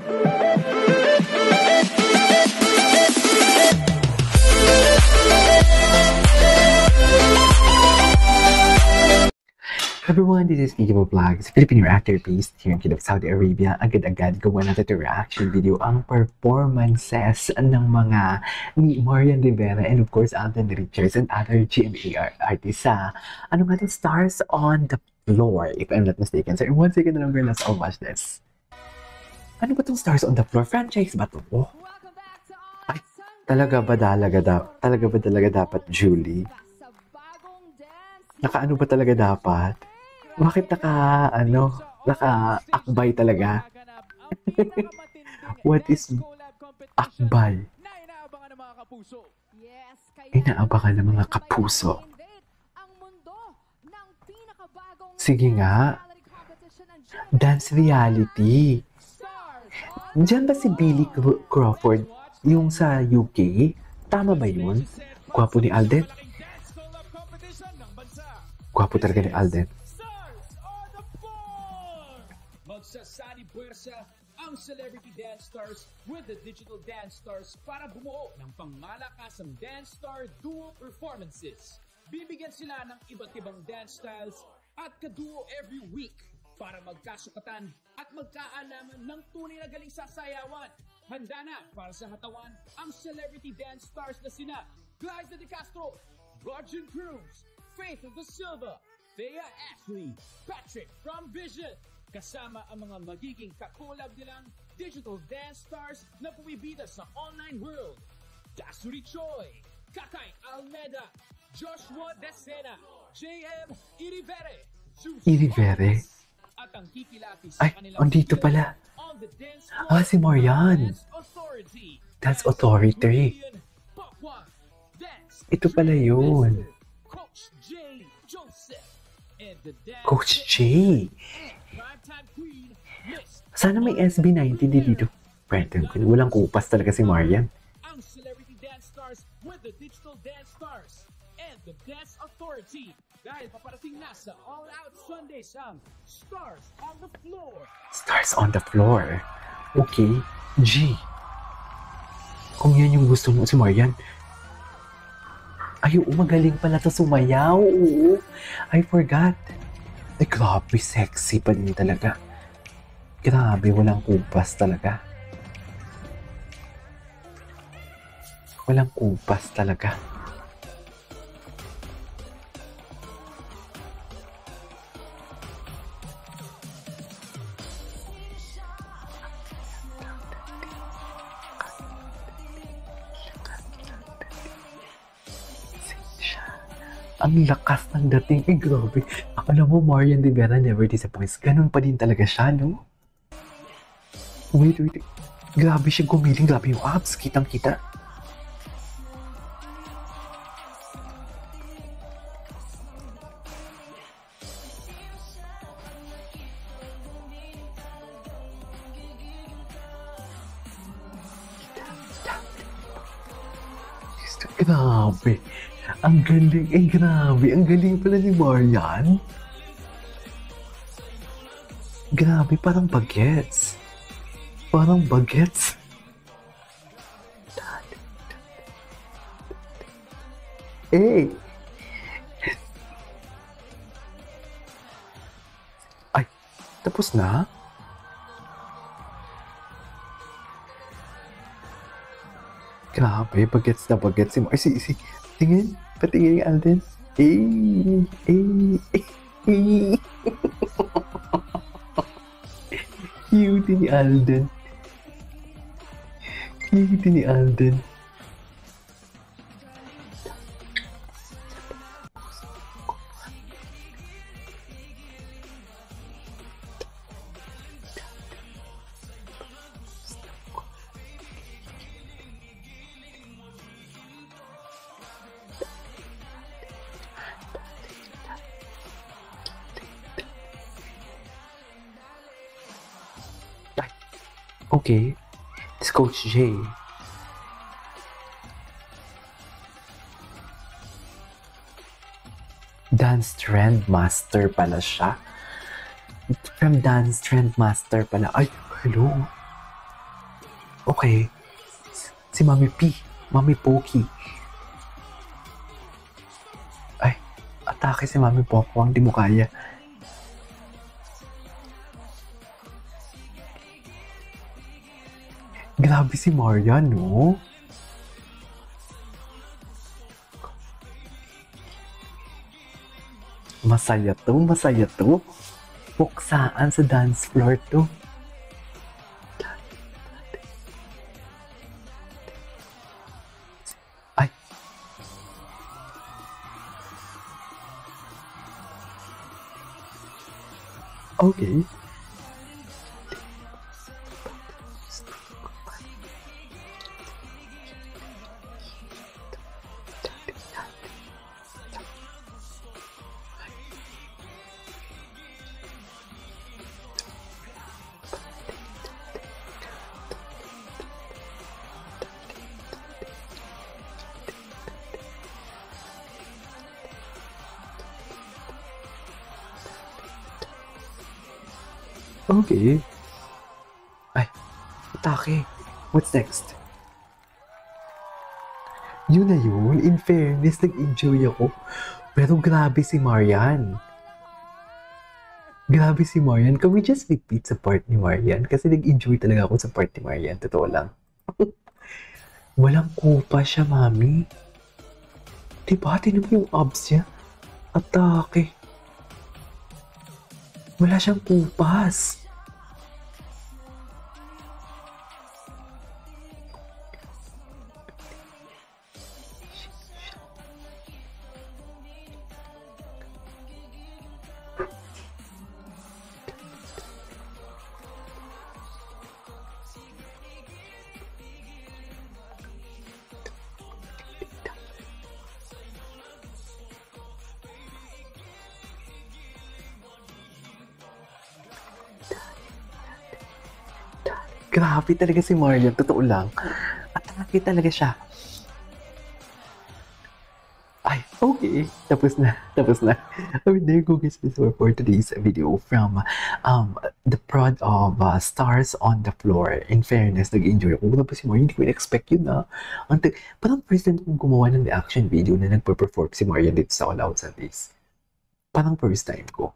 Everyone, this is Kiko Vlogs, Filipino actor based here in Kidab, Saudi Arabia. Agad-agad gawa natin ito reaction video ang performances ng mga ni Marian Rivera and of course Alden Richards and other GMA artists sa ano nga ito, Stars on the Floor, if I'm not mistaken. So in 1 second na lang, girl, let's all watch this. Ano ba itong Stars on the Floor? Franchise ba ito? Oh. Ay, talaga ba talaga dapat, Julie? Nakaano ba talaga dapat? Bakit naka-akbay talaga? What is akbay? Inaabangan ng mga kapuso. Sige nga. Dance reality. Diyan ba si Billy Crawford yung sa UK? Tama ba yun? Gwapo ni Alden? Gwapo talaga ni Alden. Magsasani puwersa ang Celebrity Dance Stars with the Digital Dance Stars para bumuo ng pangmalakasang Dance Star Duo performances. Bibigyan sila ng iba't ibang dance styles at kaduo every week para magkasukatan at magkaalaman ng tunay na galing sa sayawan. Handa na para sa hatawan ang Celebrity Dance Stars na sina Glyza De Castro, Roger Cruz, Faith of the Silva, Thea Ashley, Patrick from Vision, kasama ang mga magiging kakolab nilang digital dance stars na pumibida sa online world. Dasuri Choi, Kakay Almeda, Joshua Decena, JM Irivere, Irivere? at ang kikilati Ay, sa kanilang andito pala. Ah, si Marian. Dance Authority. Ito pala yun. Coach J. Sana may SB90 dito. Pwede, walang kupas talaga si Marian. Ang Celebrity Dance Stars with the Digital Dance Stars and the Dance Authority. Dahil paparating na sa All Out Sundays ang Stars on the Floor. Stars on the Floor. Okay. G. Kung yan yung gusto mo si Marian. Ay, magaling pala to sumayaw. Oo. I forgot. Ay, grabe, sexy pa din talaga. Grabe, walang kupas talaga. Walang kupas talaga. Ang lakas ng dating. Eh, grabe. Akala mo, Marian Rivera never disappoints. Ganun pa din talaga siya, no? Wait. Grabe siya gumiling. Grabe yung abs. Kitang-kita. Grabe. Ang galing. Eh, grabe. Ang galing pala ni Marian. Grabe, parang bagets. Parang bagets. Eh. Ay, tapos na? Grabe, bagets na bagets. Ay, si. Tingin. Patingin ni Alden. Cute ni Alden. Cute ni Alden. Okay, it's Coach J. Dance Trend Master pala siya. From Dance Trend Master pala. Ay, hello. Okay. Si Mami P. Mami Poki. Ay, atake si Mami Pokwang. Di mo kaya. Grabe si Marian, no? Masaya to, masaya to. Puksaan sa dance floor to. Ay. Okay. Okay. Ay, atake. What's next? Yun na yun. In fairness, nag-enjoy ako. Pero grabe si Marian. Grabe si Marian. Can we just repeat sa part ni Marian? Kasi nag-enjoy talaga ako sa part ni Marian. Totoo lang. Walang kupa siya, mami. Diba? Tinan mo yung abs niya. Atake. Wala siyang kupas. Grabe talaga si Marian, totoo lang. Atake talaga siya. Ay, okay. Tapos na. Okay, there you go guys. This was for today's video from the prod of Stars on the Floor. In fairness, nag-enjoy ako. Tapos si Marian, hindi ko in-expect yun na. Parang first time kong gumawa ng reaction video na nagpa-perform si Marian dito sa All Out Sundays. Parang first time ko.